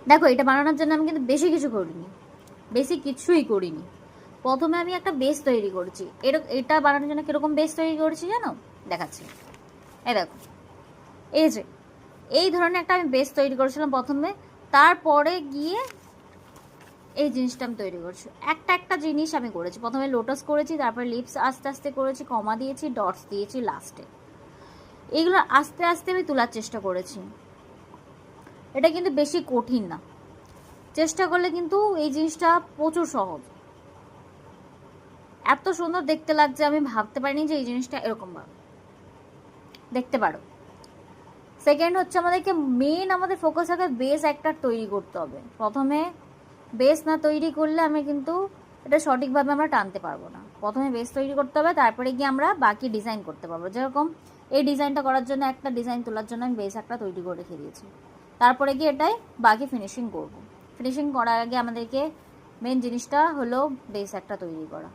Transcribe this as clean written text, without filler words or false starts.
দেখো এটা বানানোর জন্য আমি কিন্তু বেশি কিছু করিনি, বেশি কিছুই করিনি। প্রথমে আমি একটা বেস তৈরি করছি। এটা বানানোর জন্য কীরকম বেস তৈরি করছি জানো, দেখাচ্ছি। এই দেখো, এই যে এই ধরনের একটা আমি বেস তৈরি করেছিলাম প্রথমে, তারপরে গিয়ে এই জিনিসটা আমি তৈরি করছি। একটা একটা জিনিস আমি করেছি, প্রথমে লোটাস করেছি, তারপরে লিপস আস্তে আস্তে করেছি, কমা দিয়েছি, ডটস দিয়েছি লাস্টে। এইগুলো আস্তে আস্তে আমি তোলার চেষ্টা করেছি। এটা কিন্তু বেশি কঠিন না, চেষ্টা করলে কিন্তু এই জিনিসটা প্রচুর সহজ। এত সুন্দর দেখতে লাগছে, আমি ভাবতে পারিনি যে এই জিনিসটা এরকম ভাবে দেখতে পারো। সেকেন্ড হচ্ছে আমাদেরকে মেন আমাদের ফোকাস থাকে বেস একটা তৈরি করতে হবে। প্রথমে বেস না তৈরি করলে আমি কিন্তু এটা সঠিকভাবে আমরা টানতে পারবো না। প্রথমে বেস তৈরি করতে হবে, তারপরে গিয়ে আমরা বাকি ডিজাইন করতে পারবো। যেরকম এই ডিজাইনটা করার জন্য, একটা ডিজাইন তোলার জন্য আমি বেস একটা তৈরি করে রেখে দিয়েছি, তারপরে গিয়ে এটাই বাকি ফিনিশিং করব। ফিনিশিং করার আগে আমাদেরকে মেন জিনিসটা হলো বেস একটা তৈরি করা।